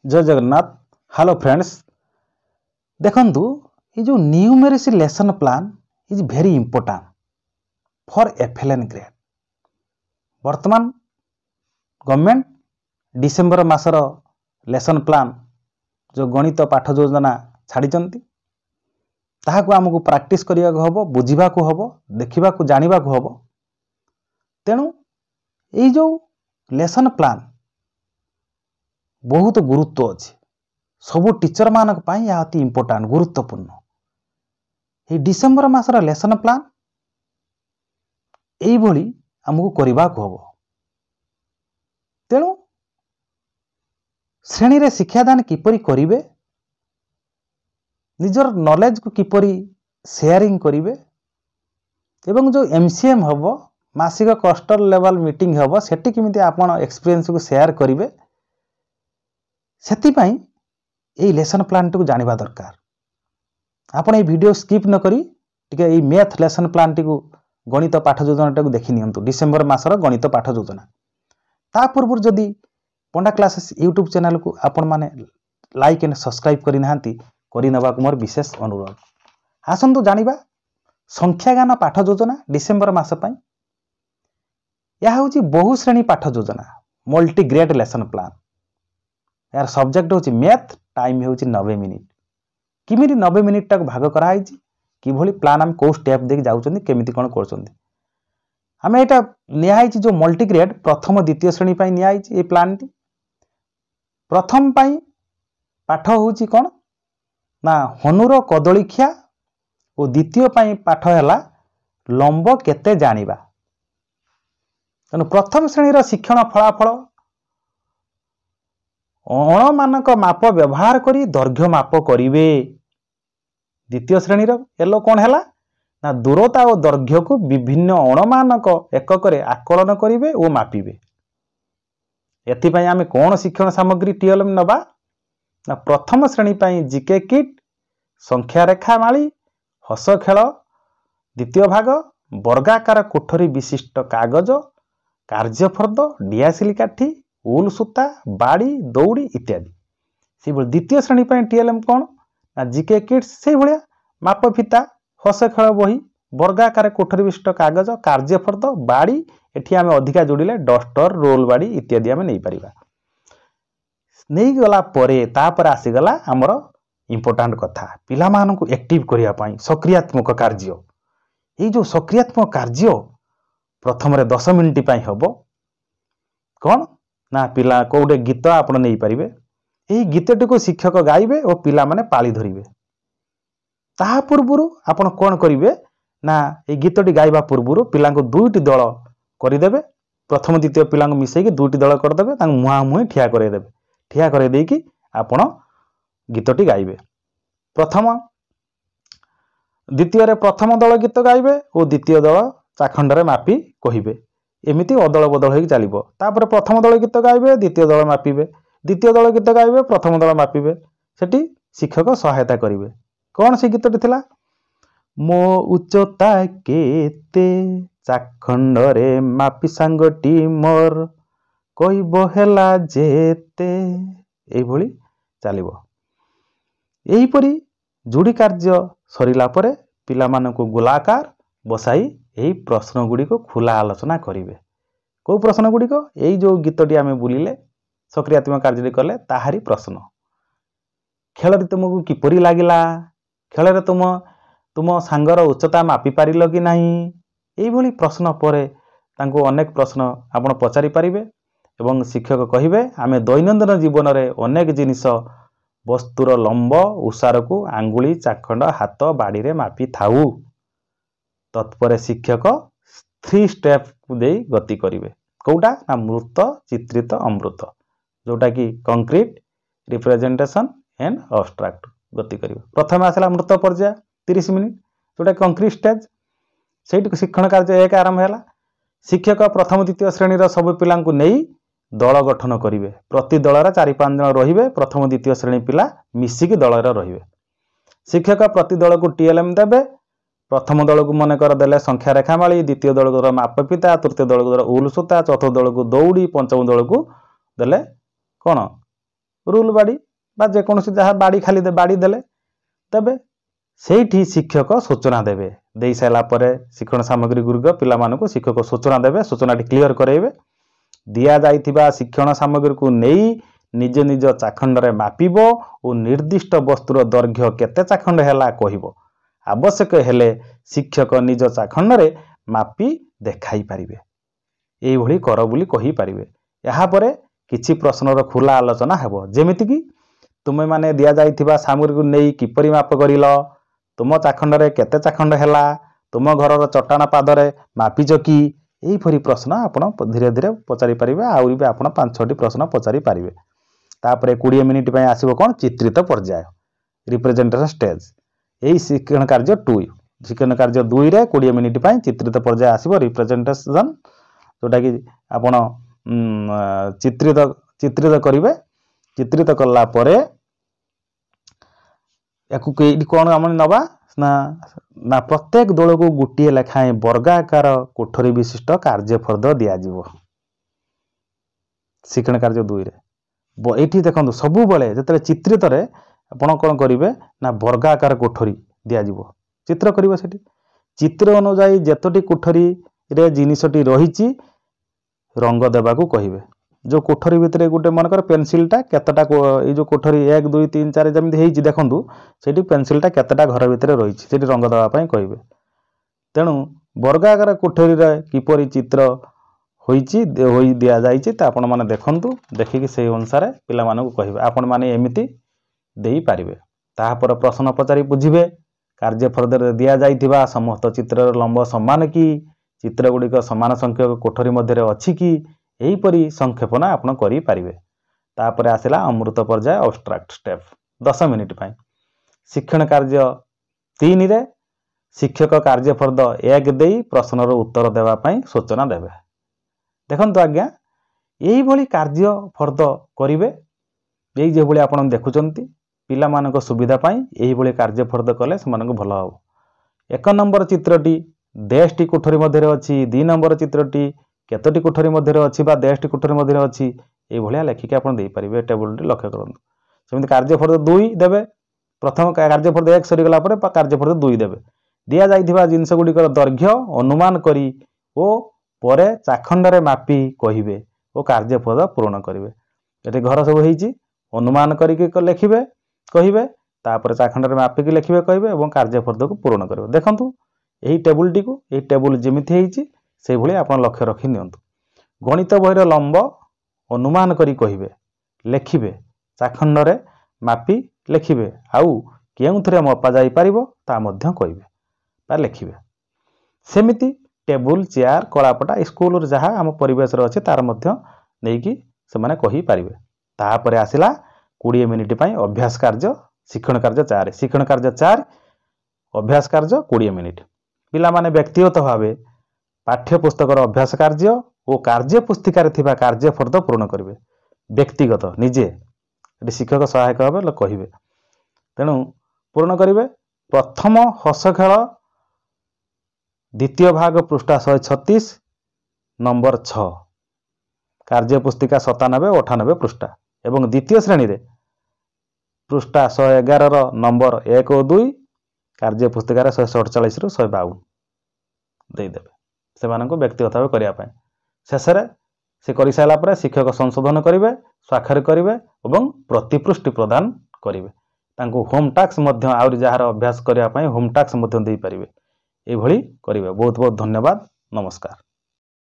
जय Jagannath. Hello friends, देखंतु ये जो numeracy lesson plan is very important for FLN grade. वर्तमान गवर्नमेंट डिसेंबर मासर लेसन प्लान जो गणित पाठ योजना छाड़िचंती ताहाको आमको प्रैक्टिस करिया को हबो, बुझिबा को हबो, देखिबा को जानिबा को हबो। तेणु ये जो लेसन प्लान बहुत गुरुत्व अच्छे, सबू टीचर मान यह अति इंपोर्टेंट गुरुत्वपूर्ण। ये डिसेंबर मासर लेसन प्लान यही आमको करने को हम। तेणु श्रेणी रे शिक्षादान किपरि करिवे, निजर नॉलेज को किपरि शेयरिंग करिवे एवं जो एमसीएम हबो मासिक क्लस्टर लेवल मीटिंग हबो सेठी किमिति आपण एक्सपीरियंस को शेयर करिवे, सेति यही लेसन प्लान टी जानिबा दरकार। आपण ये वीडियो स्किप न करी टिके ये मैथ लेसन प्लान टी गणित पाठ योजना टा देखि नियंतु। डिसेंबर मासर गणित पाठ योजना ता पूर्व जदि पंडा क्लासेस यूट्यूब चैनल को आपण माने लाइक एंड सब्सक्राइब करि नाहंती करि नबा को मोर विशेष अनुरोध। आसंतु जानिबा संख्यागान पाठ योजना डिसेंबर मास पई। यह होची बहु श्रेणी पाठ योजना मल्टी ग्रेड लेसन प्लान। यार सब्जेक्ट होची मैथ, टाइम होची 90 मिनिट। किमिति 90 मिनिट तक भाग करा आइची, किभली प्लान हम को स्टेप देख जाउचंदी, केमिति कोन करचंदी। हमें एटा निया आइची जो मल्टी ग्रेड प्रथम द्वितीय श्रेणी पई निया आइची। ए प्लान टी प्रथम पई पाठ होची कोन ना हनुर कदलीखिया और द्वितीय पई पाठ हैला लंब केते जानिबा। तनु प्रथम श्रेणी रो शिक्षण फलाफल अण मानक माप व्यवहार करी दैर्घ्य माप करिवे। द्वितीय श्रेणी रो एलो कोन हैला ना दूरता और दैर्घ्य को विभिन्न अण मानक एकक रे आकलन करिवे और मापिवे। एथि पई आमे कोन शिक्षण सामग्री टीएलएम नबा ना प्रथम श्रेणी पई जीके किट, संख्या रेखा माली, हस खेल द्वितीय भाग, वर्गाकार कोठरी विशिष्ट कागज, कार्यफर्द, डियासिली काठी, उल सूता, बाड़ी, दौड़ी इत्यादि। से द्वितीय श्रेणी पर टीएलएम कौन ना जीके किट्स से भाया माप फिता, हस खेल बही, वर्गाकार कोठरी विशिष्ट कागज, कार्यफर्द, बाड़ी। एठी आमे अधिका जोड़िले डस्टर, रोल बाड़ी इत्यादि आमे नहीं परिबा। नहीं गला परे तापर आसीगला हमर इंपोर्टेंट कथा पिला मानकु एक्टिव करिया पई सक्रियात्मक कार्य। ये जो सक्रियात्मक कार्य प्रथम रे 10 मिनिट पई हबो कौन ना पिला कोडे गीत आपण नहीं पारिबे। यही गीतटी को शिक्षक गाइबे और पिला माने पाली धरिबे। ताहा पूर्वरु आपण कोन करिवे ना ए गीतटी गाइबा पूर्वरु पिला को दुईटी दल करिदेबे। प्रथम द्वितीय पिला को मिसई के दुईटी दल करदेबे, तांग मुहा मुहे ठिया करे देबे। ठिया करे देकी आपण गीतटी गाइबे। प्रथम द्वितीय रे प्रथम दल गीत गाइबे और द्वितीय दल चाखंड रे मापी कहिबे। एमिति अदल बदल हो चलो। तापर प्रथम दल गीत गाइबे, द्वितीय दल मापिबे, द्वितीय दल गीत गाइबे, प्रथम दल मापिबे। सेठी शिक्षक सहायता करिवे। कौन से गीतटी थिला? मो उच्चता केते चाखंड रे मापी सांगटी मोर कहिबो हेला जेते। एही भली चलिबो। एही परी जोड़ी कार्य सरिला परे पिला मानकु गोलाकार बसाई यही प्रश्न गुड़ी को खुला आलोचना करिवे। को प्रश्न गुड़ी को यही जो गीतटी आमे बुलिले सक्रियात्मक कार्य कले ताहारी प्रश्न। खेल रे तुमको किपरि लागिला, खेल रे तुम सांगर उच्चता मापी पारिलो कि नहीं, यही भली प्रश्न परे तांको अनेक प्रश्न आपण पचारि पारिबे एवं शिक्षक कहिबे आमे दैनंदिन जीवन रे अनेक जिनिस वस्तुर लंब उसार को आंगुली, चाखंड, हाथ, बाड़ी रे मापी थाऊ। तत्पर शिक्षक 3 स्टेप दे गति करिवे। कोटा ना मृत, चित्रित, अमृत, जोटा कि कंक्रीट, रिप्रेजेंटेशन एंड अब्स्ट्रैक्ट गति करिवे। प्रथम आसला मृत पर्याय 30 मिनिट, जोटा कंक्रीट स्टेज। सेठी शिक्षण कार्य एक आरंभ हैला। शिक्षक प्रथम द्वितीय श्रेणी सब पिला को नहीं दल गठन करिवे। प्रति दल 4-5 जन रहिबे। प्रथम द्वितीय श्रेणी पिला मिसिकी दल रहिबे। शिक्षक प्रति दल को टीएलएम देबे। प्रथम दल को मन कर देले संख्या रेखा माली, द्वितीय दल को माप फिता, तृतीय दल को उल सूता, चतुर्थ दल को दौड़ी, पंचम दल को देले कौन रूल बाड़ी बा जेकोसी जहाँ बाड़ी खाली बाड़ी देले तेबे सेठी शिक्षक सूचना देवे दे सारा पर शिक्षण सामग्री गुड़िक पिलामानकु शिक्षक सूचना देवे सूचनाटी क्लियर कराइबे दिया जाइथिबा शिक्षण सामग्री को नहीं निज निज चाखंड रे मापिबो और निर्दिष्ट वस्तुर दैर्घ्य केते चाखंड हैला कहिबो आवश्यक हेले शिक्षक निज चाखंड रे मापी देखाई पारिबे एई भली कर बोली कहि पारिबे यहाँ पर किछि प्रश्नर खुला आलोचना हेबो जेमिति कि तुमे माने दिया जाइथिबा सामग्री को नहीं किपरि माप करिल तुम चाखंड रे केते चाखंड हैला तुम घरर चट्टाण पादरे मापिच कि यहीपरि प्रश्न आपण धीरे धीरे पचारि पारिबे आउरी भी आपण 5-6टी प्रश्न पचारि पारिबे तापरे 20 मिनिट पय आसीबो कोन चित्रित पर्याय रिप्रेजेंटेशन स्टेज यही शिक्षण कार्य 2 शिक्षण कार्य 2 रे 20 मिनिट पय चित्रित पर्याय आसीबो रिप्रेजेंटेशन जोटा कि आपण चित्रित करिवे चित्रित करला परे याकू कौन आम नवा ना प्रत्येक दल को गोटे लेखाएं वर्गाकार कोठरी विशिष्ट कार्यफर्द दिज्व शिक्षण कार्य 2 रे ये देखो सबु बेले जो चित्रित आपड़ कौन करेंगे ना वर्गाकार कोठरी दिज्व चित्र करेंगे से चित्र अनुजाई जेतोटी कोठरी रे जिनिसटी रही रंग देवाकू कहिबे जो कोठरी भितर गोटे मनकर पेनसिलटा केतटा ये जो कोठरी 1 2 3 4 जमी होती देखूँ से पेनसिलटा केतटा घर भितर रही से रंग देवाई कहे तेणु वर्गाकार कोठरी किपरि चित्र होई दि जाइए आपण मैंने देखूँ देखिकी से अनुसार पिलामानकु कहिबे आपण माने एमिति देई पारिबे तापर प्रश्न पचारि बुझिबे कार्यफर्दर दिया जाइथिबा समस्त चित्रर लंब समान कि चित्र गुड़िक समान संख्यक कोठरी मध्य अच्छी कि यहीपरि संक्षेपण आपण करि पारिबे तापर आसिला अमृत पर्याय अब्स्ट्राक्ट स्टेप 10 मिनिट पय शिक्षण कार्य 3 रे शिक्षक कार्यफर्द 1 देई प्रश्नर उत्तर देवा पय सूचना देवे देखंतु आज्ञा यही भली कार्यफर्द करिवे यही जे भली आपण देखुचंती पिला मानक सुविधा पय यही भली कार्यफर्द कले समानक भलो हो 1 नंबर चित्रटी 10टी कोठरी मध्य अच्छी 2 नंबर चित्रटी केतोटी कोठरी मध्य अच्छी 10टी कोठरी मध्य अच्छी ये भाया लेखिक आप पारे टेबुल लक्ष्य करूँ सेमती कार्यफर्द 2 देवे प्रथम कार्यफर्द 1 सरीगला कार्यफर्द 2 देवे दि जा जिनस गुड़िकर दैर्घ्य अनुमान करी ओ परे चाखंडे मापी कहिबे ओ कार्यफर्द पूर्ण करेंगे ये घर सब होती अनुमान करके लिखिबे कहिबे तापर चाखंडे मापिकी लिखिबे कहिबे और कार्यफर्द को पूर्ण करेंगे देखंतु यही टेबुलटी को यही टेबुल जमिति होती से भाई आप लक्ष्य रखी नियंतु गणित बहीर लंब अनुमान करी कहिबे लिखिबे चाखंडे मापी लिखिबे आउ केउथरे मपा जाई पारिबो ता मध्य कहिबे बा लिखिबे सेमिति टेबुल चेयर कलापटा स्कूल जहाँ आम परिवेश अच्छे तार मध्य नेकी से माने कहि पारिबे तापरे आसिला 20 मिनिट पय अभ्यास कार्य शिक्षण कार्य 4 शिक्षण कार्य 4 अभ्यास कार्य 20 मिनिट पिला माने व्यक्तिगत भावे पाठ्यपुस्तकर अभ्यास कार्य और कार्य पुस्तिकार थिबा कार्यफर्द पूर्ण करेंगे व्यक्तिगत निजे शिक्षक सहायक भाव कहे तेणु पूर्ण करेंगे प्रथम हस खेल द्वितीय भाग पृष्ठा 136 नंबर 6 कार्य पुस्तिका 97 98 पृष्ठा एवं द्वितीय श्रेणी रे पृष्ठा 111 नंबर 1 और 2 कार्य पुस्तिकार 148 रु 152 देदेवे से व्यक्तिगत भाव करने शेष से कर सारा शिक्षक संशोधन करेंगे स्वाक्षर करेंगे और प्रतिपुष्टि प्रदान करेंगे होम टास्क आउरी जार अभ्यास करने होम टास्क दे पारे ये करेंगे बहुत बहुत धन्यवाद नमस्कार।